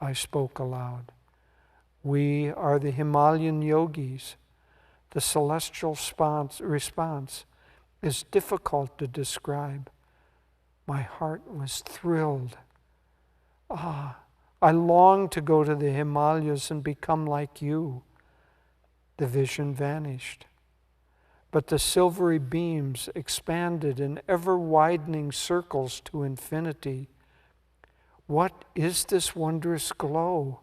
I spoke aloud. We are the Himalayan yogis. The celestial response is difficult to describe. My heart was thrilled. I long to go to the Himalayas and become like you. The vision vanished, but the silvery beams expanded in ever-widening circles to infinity. What is this wondrous glow?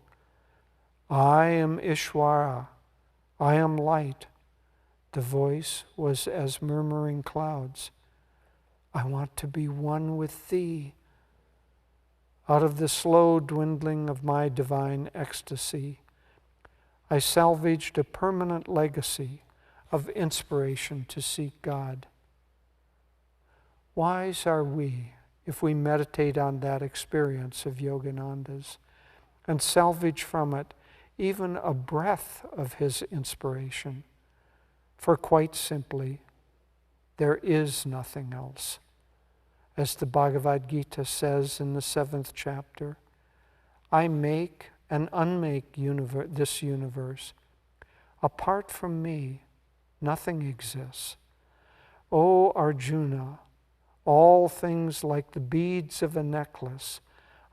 I am Ishvara. I am light. The voice was as murmuring clouds. I want to be one with thee. Out of the slow dwindling of my divine ecstasy, I salvaged a permanent legacy of inspiration to seek God. Wise are we if we meditate on that experience of Yogananda's and salvage from it even a breath of his inspiration. For quite simply, there is nothing else. As the Bhagavad Gita says in the 7th chapter, I make and unmake this universe. Apart from me, nothing exists. O Arjuna, all things like the beads of a necklace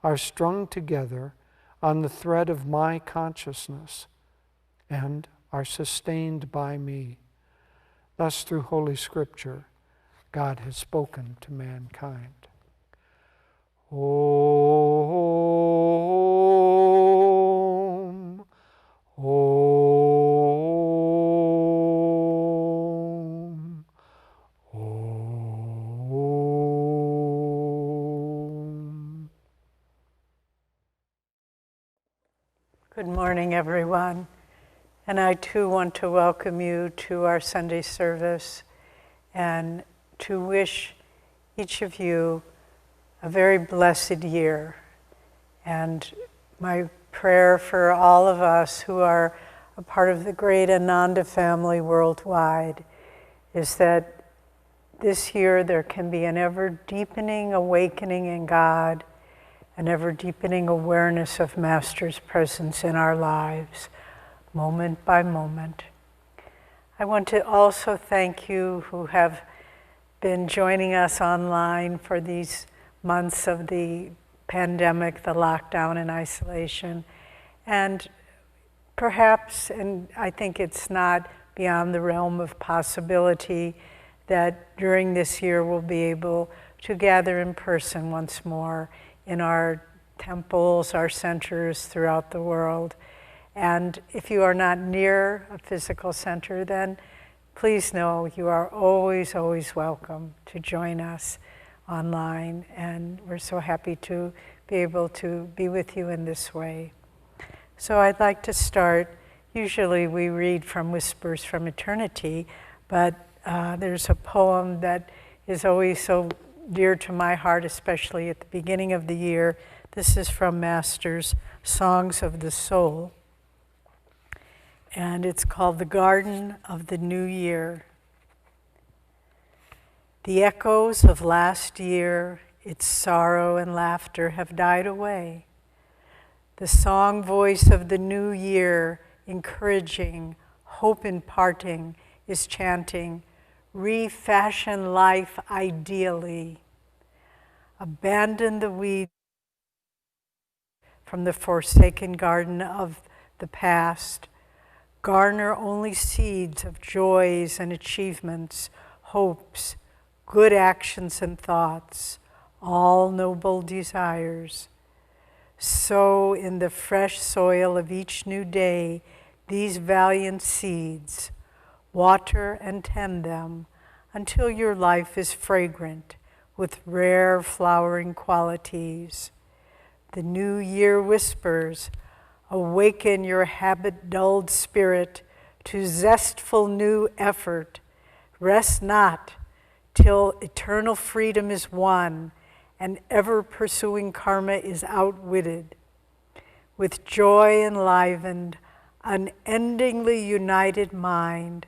are strung together on the thread of my consciousness and are sustained by me. Thus, through Holy Scripture, God has spoken to mankind. Om, Om, Om. Good morning, everyone. And I too want to welcome you to our Sunday service and to wish each of you a very blessed year. And my prayer for all of us who are a part of the great Ananda family worldwide is that this year there can be an ever-deepening awakening in God, an ever-deepening awareness of Master's presence in our lives, moment by moment. I want to also thank you who have been joining us online for these months of the pandemic, the lockdown and isolation. And perhaps, and I think it's not beyond the realm of possibility, that during this year we'll be able to gather in person once more in our temples, our centers throughout the world. And if you are not near a physical center, then please know you are always, always welcome to join us online. And we're so happy to be able to be with you in this way. So I'd like to start. Usually we read from Whispers from Eternity, but there's a poem that is always so dear to my heart, especially at the beginning of the year. This is from Master's Songs of the Soul. And it's called The Garden of the New Year. The echoes of last year, its sorrow and laughter have died away. The song voice of the new year, encouraging, hope imparting, is chanting, refashion life ideally. Abandon the weeds from the forsaken garden of the past. Garner only seeds of joys and achievements, hopes, good actions and thoughts, all noble desires. Sow in the fresh soil of each new day these valiant seeds. Water and tend them until your life is fragrant with rare flowering qualities. The new year whispers, awaken your habit-dulled spirit to zestful new effort. Rest not till eternal freedom is won and ever-pursuing karma is outwitted. With joy enlivened, unendingly united mind,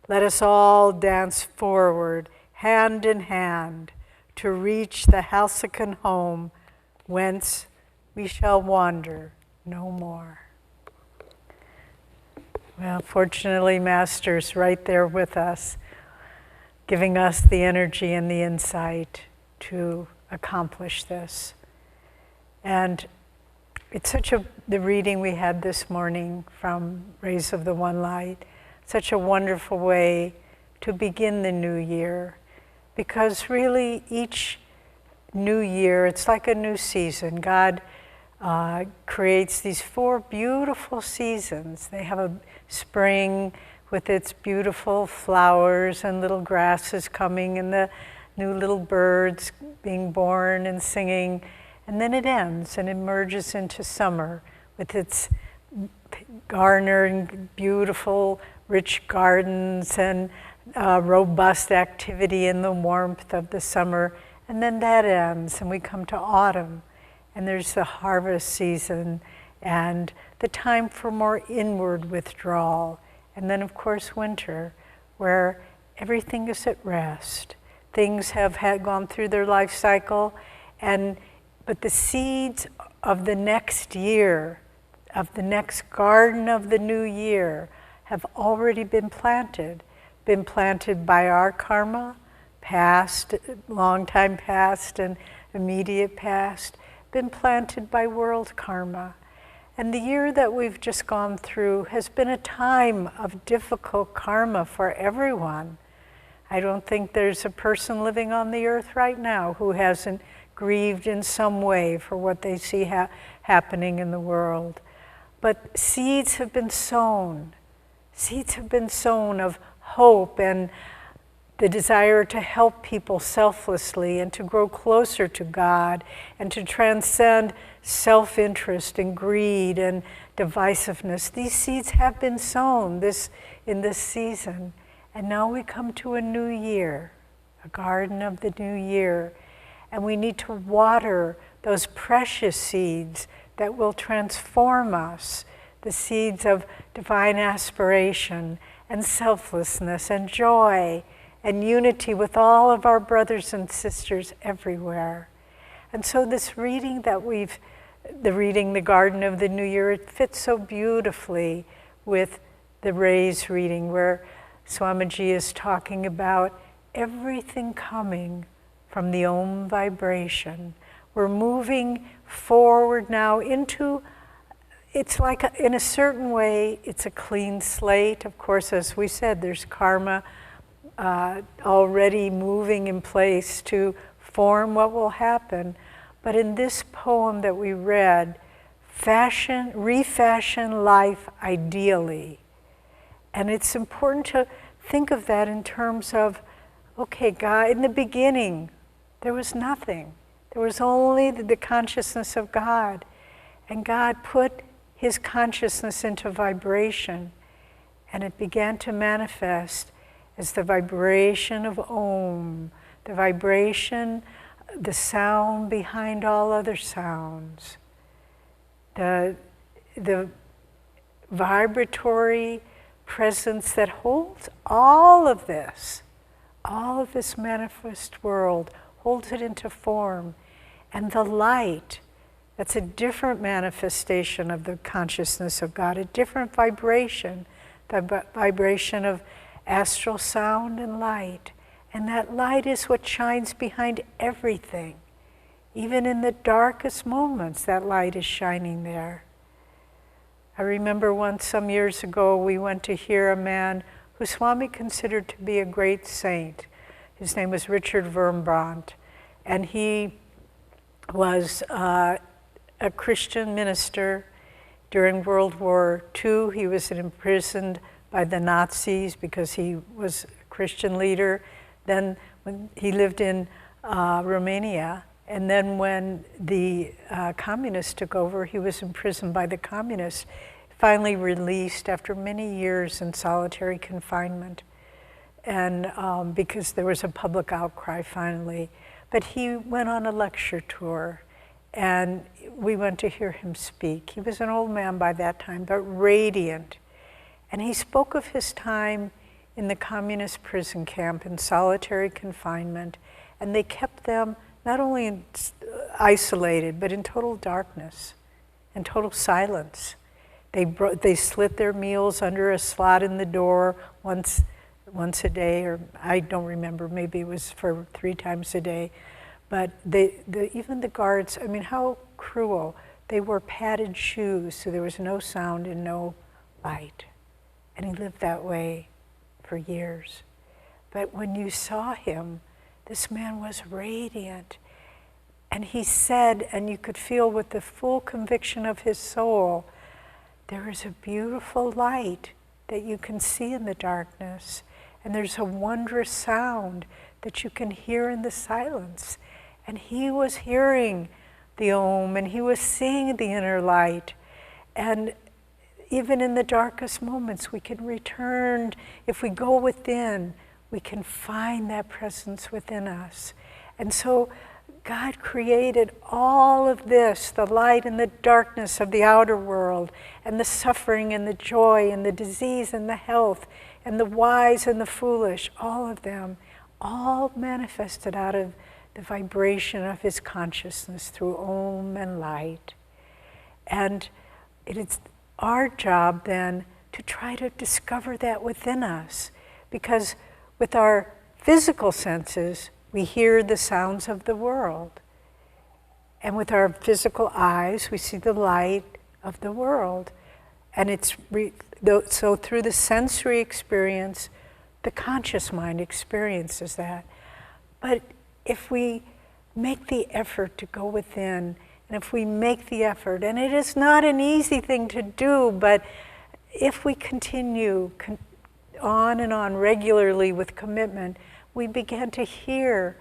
let us all dance forward, hand in hand, to reach the halcyon home whence we shall wander no more. Well, fortunately, Master's right there with us, giving us the energy and the insight to accomplish this. And it's the reading we had this morning from Rays of the One Light, such a wonderful way to begin the new year, because really each new year, it's like a new season. God creates these 4 beautiful seasons. They have a spring with its beautiful flowers and little grasses coming and the new little birds being born and singing. And then it ends and emerges into summer with its garnering beautiful, rich gardens and robust activity in the warmth of the summer. And then that ends and we come to autumn. And there's the harvest season and the time for more inward withdrawal. And then, of course, winter, where everything is at rest. Things have gone through their life cycle, but the seeds of the next year, of the next garden of the new year, have already been planted by our karma, past, long time past and immediate past, been planted by world karma. And the year that we've just gone through has been a time of difficult karma for everyone. I don't think there's a person living on the earth right now who hasn't grieved in some way for what they see happening in the world. But seeds have been sown. Seeds have been sown of hope and the desire to help people selflessly and to grow closer to God and to transcend self-interest and greed and divisiveness. These seeds have been sown in this season. And now we come to a new year, a garden of the new year. And we need to water those precious seeds that will transform us, the seeds of divine aspiration and selflessness and joy and unity with all of our brothers and sisters everywhere. And so this reading the Garden of the New Year, it fits so beautifully with the Rays reading where Swamiji is talking about everything coming from the Om vibration. We're moving forward now into, it's like in a certain way, it's a clean slate. Of course, as we said, there's karma already moving in place to form what will happen. But in this poem that we read, refashion life ideally. And it's important to think of that in terms of, okay, God, in the beginning, there was nothing. There was only the consciousness of God. And God put his consciousness into vibration. And it began to manifest as the vibration of Om, the vibration, the sound behind all other sounds. The vibratory presence that holds all of this manifest world, holds it into form. And the light, that's a different manifestation of the consciousness of God, a different vibration, the vibration of astral sound and light. And that light is what shines behind everything. Even in the darkest moments, that light is shining there. I remember once, some years ago, we went to hear a man who Swami considered to be a great saint. His name was Richard Wurmbrandt, and he was a Christian minister during World War II. He was imprisoned by the Nazis because he was a Christian leader. Then when he lived in Romania, and then when the communists took over, he was imprisoned by the communists, finally released after many years in solitary confinement. And because there was a public outcry finally. But he went on a lecture tour, and we went to hear him speak. He was an old man by that time, but radiant. And he spoke of his time in the communist prison camp in solitary confinement, and they kept them not only isolated, but in total darkness. and total silence. They slit their meals under a slot in the door once a day, or I don't remember, maybe it was for 3 times a day. But even the guards, I mean, how cruel. They wore padded shoes, so there was no sound and no light. And he lived that way for years. But when you saw him, this man was radiant. And he said, and you could feel with the full conviction of his soul, there is a beautiful light that you can see in the darkness. And there's a wondrous sound that you can hear in the silence. And he was hearing the Om, and he was seeing the inner light. And even in the darkest moments, we can return. If we go within, we can find that presence within us. And so God created all of this, the light and the darkness of the outer world, and the suffering and the joy and the disease and the health, and the wise and the foolish, all of them, all manifested out of the vibration of his consciousness through Om and light. And it is our job then to try to discover that within us, because with our physical senses, we hear the sounds of the world. And with our physical eyes, we see the light of the world. And so through the sensory experience, the conscious mind experiences that. But if we make the effort to go within, and if we make the effort, and it is not an easy thing to do, but if we continue on and on regularly with commitment, we began to hear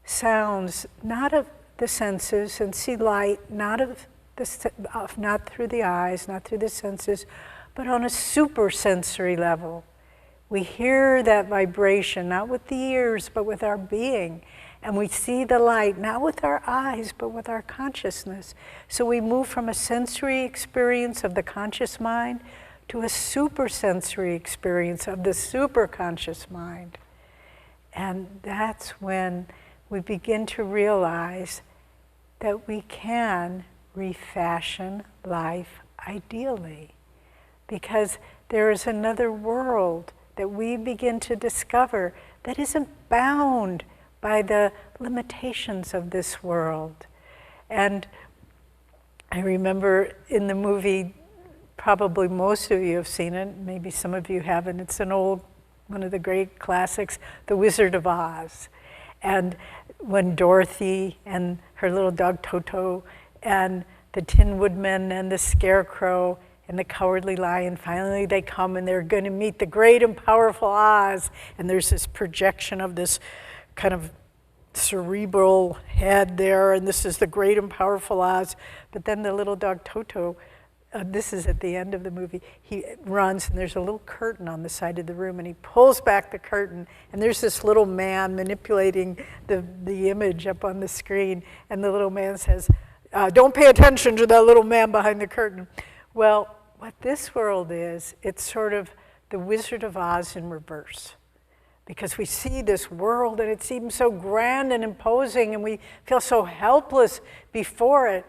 sounds not of the senses and see light not through the eyes, not through the senses, but on a super sensory level. We hear that vibration not with the ears but with our being, and we see the light not with our eyes but with our consciousness. So we move from a sensory experience of the conscious mind to a super sensory experience of the super conscious mind. And that's when we begin to realize that we can refashion life ideally, because there is another world that we begin to discover that isn't bound by the limitations of this world. And I remember in the movie, probably most of you have seen it, maybe some of you haven't, it's one of the great classics, The Wizard of Oz. And when Dorothy and her little dog Toto and the Tin Woodman and the Scarecrow and the Cowardly Lion, finally they come and they're going to meet the great and powerful Oz. And there's this projection of this kind of cerebral head there, and this is the great and powerful Oz. But then the little dog Toto, this is at the end of the movie, he runs and there's a little curtain on the side of the room, and he pulls back the curtain and there's this little man manipulating the image up on the screen, and the little man says, don't pay attention to that little man behind the curtain. Well, what this world is, it's sort of the Wizard of Oz in reverse. Because we see this world and it seems so grand and imposing and we feel so helpless before it.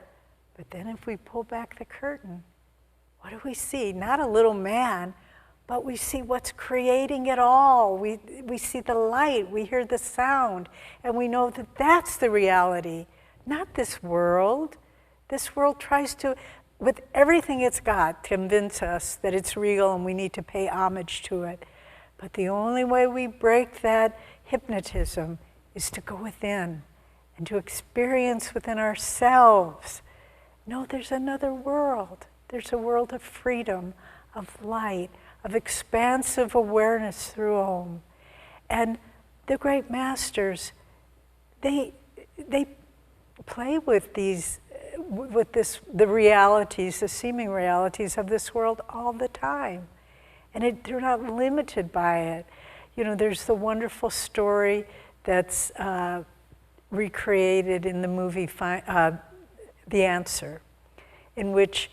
But then if we pull back the curtain, what do we see? Not a little man, but we see what's creating it all. We see the light, we hear the sound, and we know that that's the reality, not this world. This world tries to, with everything it's got, convince us that it's real and we need to pay homage to it. But the only way we break that hypnotism is to go within and to experience within ourselves. No, there's another world. There's a world of freedom, of light, of expansive awareness through Om. And the great masters, they play with the realities, the seeming realities of this world all the time. And they're not limited by it. You know, there's the wonderful story that's recreated in the movie The Answer, in which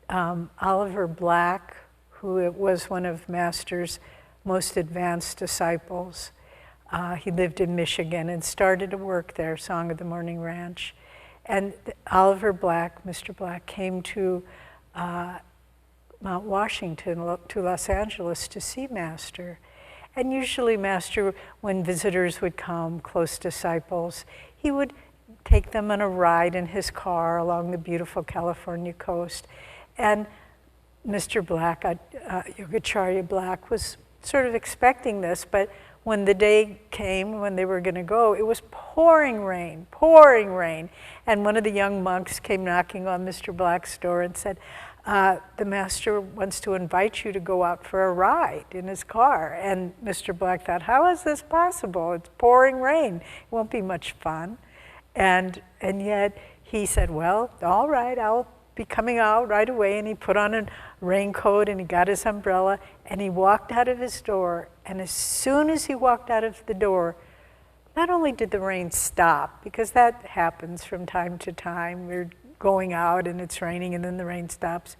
Oliver Black, who was one of Master's most advanced disciples, he lived in Michigan and started to work there, Song of the Morning Ranch. And Oliver Black, Mr. Black, came to Mount Washington, to Los Angeles to see Master. And usually Master, when visitors would come, close disciples, he would take them on a ride in his car along the beautiful California coast. And Mr. Black, Yogacharya Black, was sort of expecting this, but when the day came when they were going to go, it was pouring rain. And one of the young monks came knocking on Mr. Black's door and said, the Master wants to invite you to go out for a ride in his car. And Mr. Black thought, how is this possible? It's pouring rain. It won't be much fun. And yet he said, well, all right, I'll be coming out right away. And he put on a raincoat and he got his umbrella and he walked out of his door. And as soon as he walked out of the door, not only did the rain stop, because that happens from time to time, we're going out and it's raining and then the rain stops,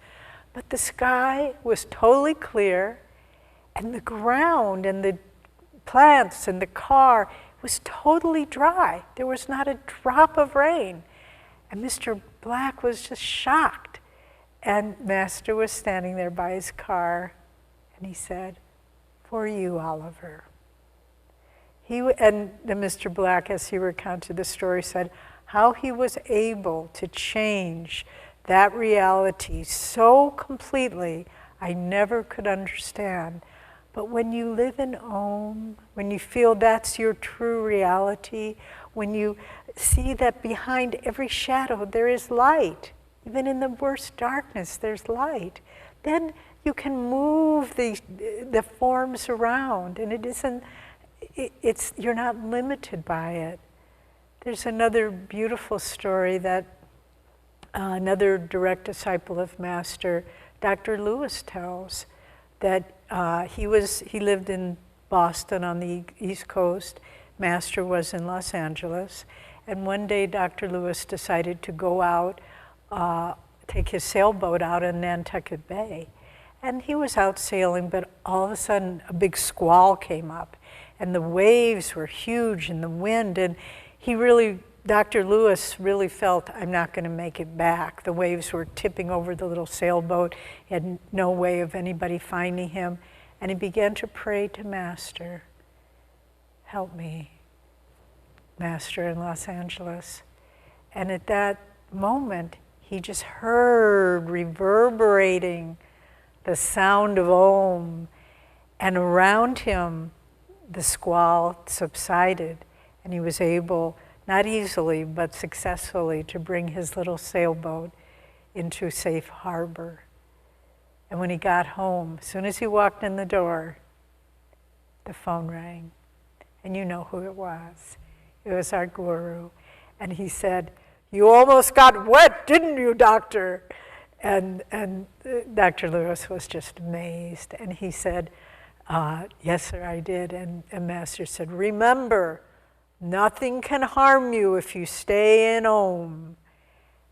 but the sky was totally clear and the ground and the plants and the car was totally dry. There was not a drop of rain. And Mr. Black was just shocked. And Master was standing there by his car and he said, for you, Oliver. And Mr. Black, as he recounted the story, said how he was able to change that reality so completely, I never could understand. But when you live in Om, when you feel that's your true reality, when you see that behind every shadow there is light, even in the worst darkness there's light, then you can move the forms around, and you're not limited by it. There's another beautiful story that another direct disciple of Master, Dr. Lewis, tells, that he lived in Boston on the East Coast. Master was in Los Angeles, and one day Dr. Lewis decided to go out, take his sailboat out in Nantucket Bay. And he was out sailing, but all of a sudden a big squall came up and the waves were huge and the wind, and Dr. Lewis really felt, I'm not going to make it back. The waves were tipping over the little sailboat. He had no way of anybody finding him. And he began to pray to Master, help me, Master in Los Angeles. And at that moment, he just heard reverberating the sound of Om, and around him the squall subsided, and he was able, not easily but successfully, to bring his little sailboat into safe harbor. And when he got home, as soon as he walked in the door, the phone rang, and you know who it was. It was our guru, and he said, "You almost got wet, didn't you, doctor?" And Dr. Lewis was just amazed. And he said, yes, sir, I did. And Master said, remember, nothing can harm you if you stay in Om.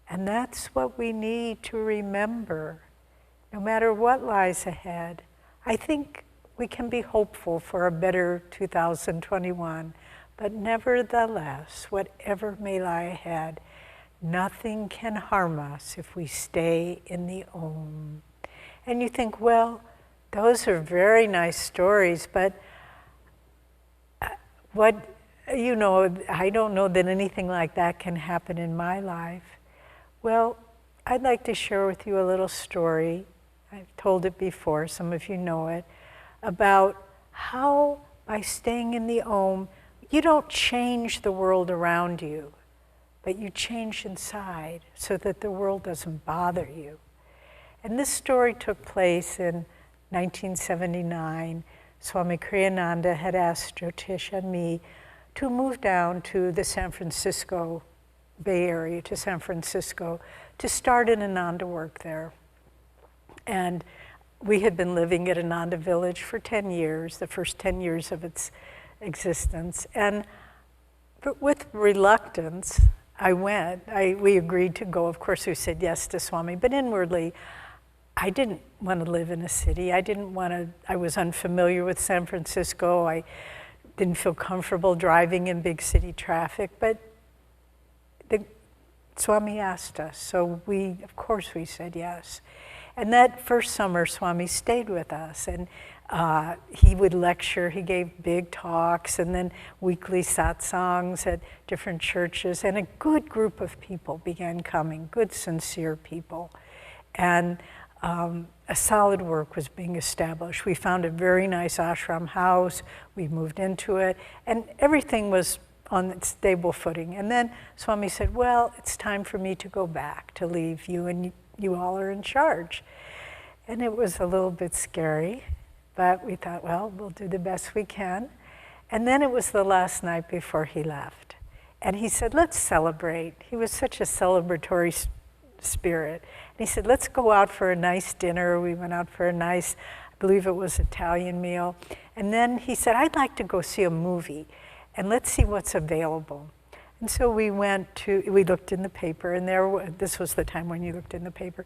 And that's what we need to remember, no matter what lies ahead. I think we can be hopeful for a better 2021, but nevertheless, whatever may lie ahead, nothing can harm us if we stay in the Om. And you think, well, those are very nice stories, but I don't know that anything like that can happen in my life. Well, I'd like to share with you a little story. I've told it before, some of you know it, about how by staying in the Om, you don't change the world around you, but you change inside so that the world doesn't bother you. And this story took place in 1979. Swami Kriyananda had asked Jyotish and me to move down to the San Francisco Bay Area, to San Francisco, to start an Ananda work there. And we had been living at Ananda Village for 10 years, the first 10 years of its existence. And with reluctance, I went. We agreed to go. Of course, we said yes to Swami, but inwardly, I didn't want to live in a city. I was unfamiliar with San Francisco. I didn't feel comfortable driving in big city traffic, but Swami asked us, so of course we said yes. And that first summer, Swami stayed with us, and he would lecture, he gave big talks, and then weekly satsangs at different churches, and a good group of people began coming, good, sincere people. And a solid work was being established. We found a very nice ashram house, we moved into it, and everything was on stable footing. And then Swami said, well, it's time for me to go back, to leave you, and you all are in charge. And it was a little bit scary, but we thought, well, we'll do the best we can. And then it was the last night before he left. And he said, let's celebrate. He was such a celebratory spirit. And he said, let's go out for a nice dinner. We went out for a nice, I believe it was Italian meal. And then he said, I'd like to go see a movie, and let's see what's available. And so we looked in the paper, and this was the time when you looked in the paper,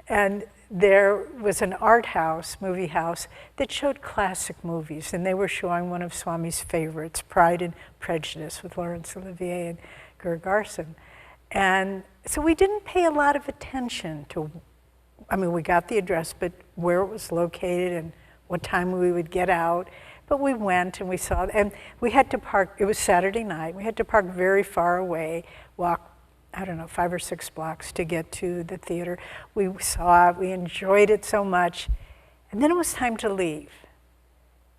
and there was an art house, movie house, that showed classic movies, and they were showing one of Swami's favorites, Pride and Prejudice, with Laurence Olivier and Ger Garson. And so we didn't pay a lot of attention to, we got the address, but where it was located and what time we would get out. But we went and we saw, and we had to park, it was Saturday night, we had to park very far away, walk, 5 or 6 blocks to get to the theater. We saw it, we enjoyed it so much, and then it was time to leave.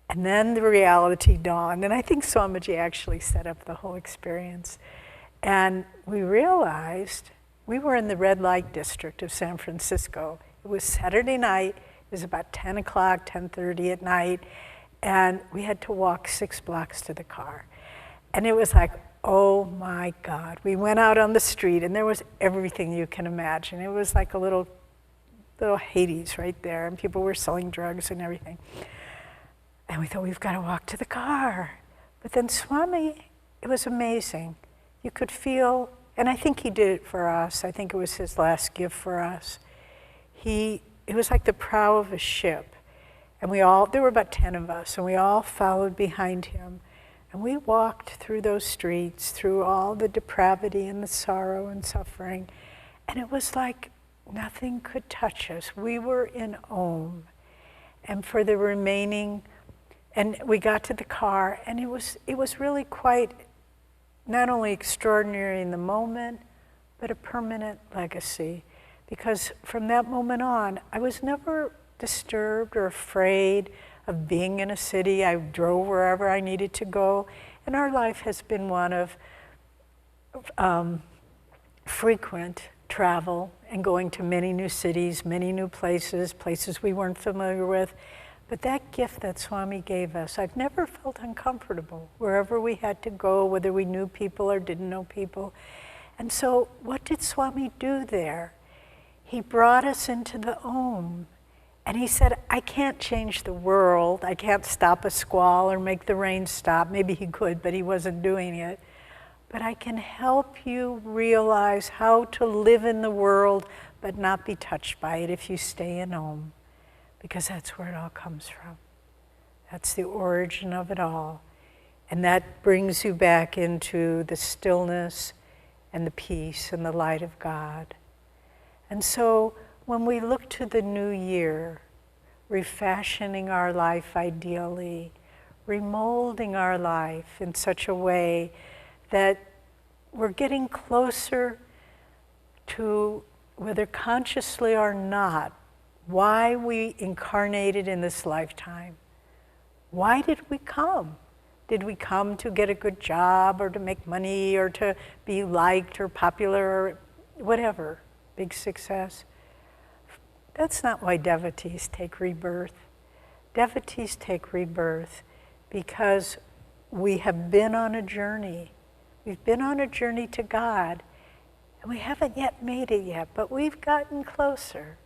And then the reality dawned, and I think Swamiji actually set up the whole experience. And we realized we were in the red light district of San Francisco. It was Saturday night, it was about 10 o'clock, 10:30 at night, and we had to walk 6 blocks to the car. And it was like, oh my God. We went out on the street and there was everything you can imagine. It was like a little Hades right there, and people were selling drugs and everything. And we thought, we've got to walk to the car. But then Swami, it was amazing. You could feel, and I think he did it for us. I think it was his last gift for us. It was like the prow of a ship. And there were about 10 of us, and we all followed behind him. And we walked through those streets, through all the depravity and the sorrow and suffering. And it was like nothing could touch us. We were in Om. And for the remaining, and we got to the car, and it was really quite not only extraordinary in the moment, but a permanent legacy. Because from that moment on, I was never disturbed or afraid of being in a city. I drove wherever I needed to go. And our life has been one of frequent travel and going to many new cities, many new places we weren't familiar with. But that gift that Swami gave us, I've never felt uncomfortable wherever we had to go, whether we knew people or didn't know people. And so what did Swami do there? He brought us into the Om. And he said, I can't change the world. I can't stop a squall or make the rain stop. Maybe he could, but he wasn't doing it. But I can help you realize how to live in the world but not be touched by it if you stay in Om. Because that's where it all comes from. That's the origin of it all. And that brings you back into the stillness and the peace and the light of God. And so when we look to the new year, refashioning our life ideally, remolding our life in such a way that we're getting closer to, whether consciously or not, why we incarnated in this lifetime. Why did we come? Did we come to get a good job or to make money or to be liked or popular or whatever, big success? That's not why devotees take rebirth. Devotees take rebirth because we have been on a journey. We've been on a journey to God, and we haven't yet made it yet, but we've gotten closer.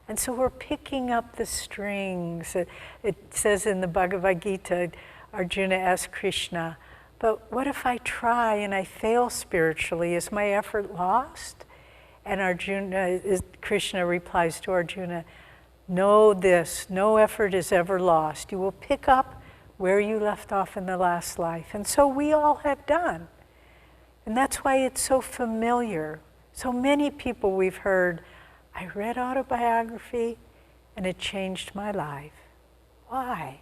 And so we're picking up the strings. It says in the Bhagavad Gita, Arjuna asked Krishna, but what if I try and I fail spiritually? Is my effort lost? And Krishna replies to Arjuna, know this, no effort is ever lost. You will pick up where you left off in the last life. And so we all have done. And that's why it's so familiar. So many people we've heard, I read autobiography and it changed my life. Why?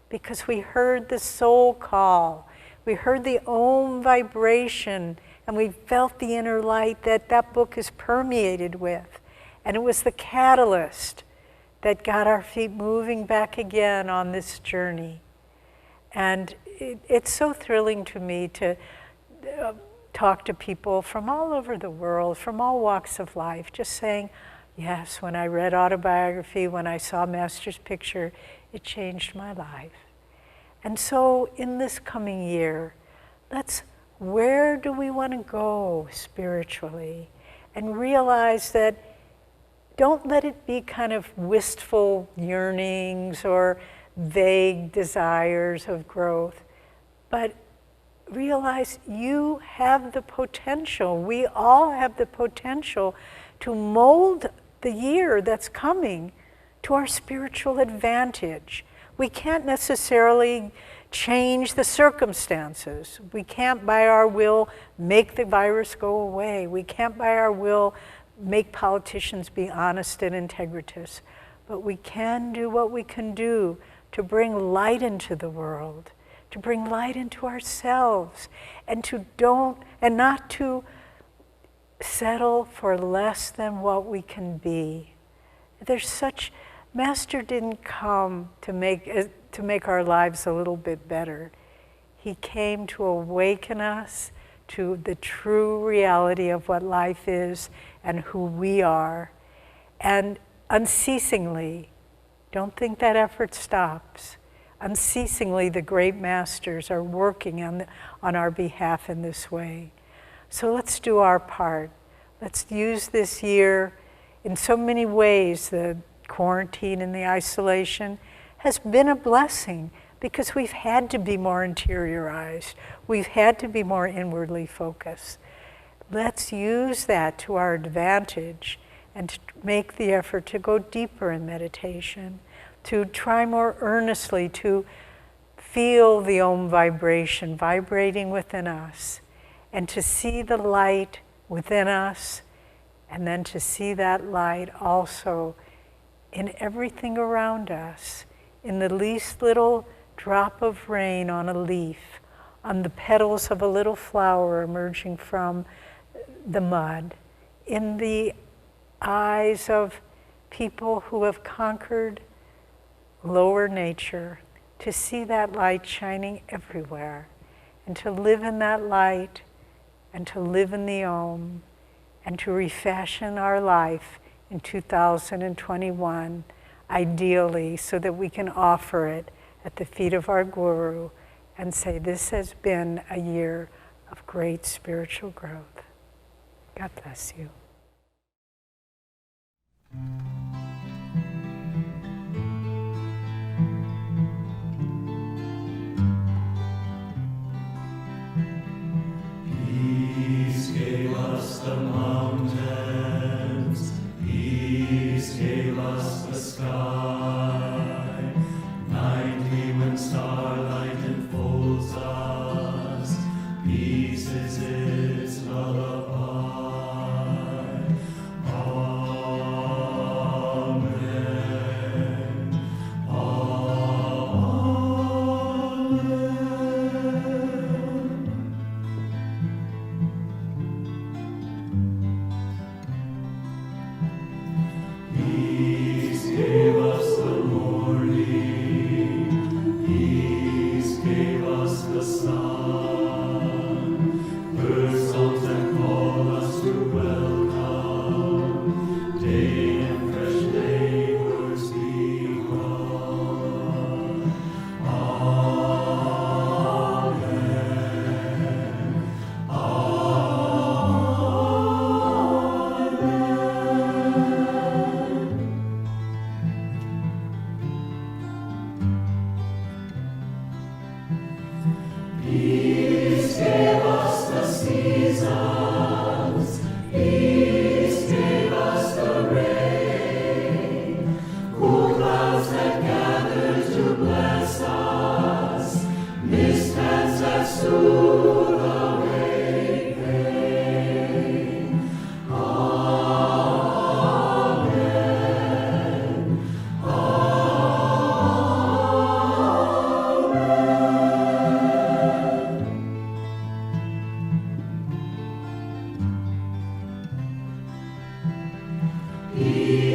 Because we heard the soul call. We heard the Om vibration, and we felt the inner light that that book is permeated with. And it was the catalyst that got our feet moving back again on this journey. And it's so thrilling to me to talk to people from all over the world, from all walks of life, just saying, yes, when I read autobiography, when I saw Master's picture, it changed my life. And so in this coming year, where do we want to go spiritually? And realize that don't let it be kind of wistful yearnings or vague desires of growth, but realize you have the potential, we all have the potential to mold the year that's coming to our spiritual advantage. We can't necessarily change the circumstances. We can't by our will make the virus go away. We can't by our will make politicians be honest and integritous. But we can do what we can do to bring light into the world, to bring light into ourselves, and not to settle for less than what we can be. Master didn't come to make our lives a little bit better. He came to awaken us to the true reality of what life is and who we are. And unceasingly, don't think that effort stops. Unceasingly, the great masters are working on our behalf in this way. So let's do our part. Let's use this year in so many ways. The quarantine and the isolation has been a blessing because we've had to be more interiorized. We've had to be more inwardly focused. Let's use that to our advantage and to make the effort to go deeper in meditation, to try more earnestly to feel the Om vibration vibrating within us, and to see the light within us, and then to see that light also in everything around us, in the least little drop of rain on a leaf, on the petals of a little flower emerging from the mud, in the eyes of people who have conquered lower nature, to see that light shining everywhere, and to live in that light, and to live in the Om, and to refashion our life in 2021, ideally, so that we can offer it at the feet of our Guru and say, this has been a year of great spiritual growth. God bless you. Peace gave us the mountains, peace gave us the sky. Nightly when starlight enfolds us, peace is its lullaby. Amen. Amen. He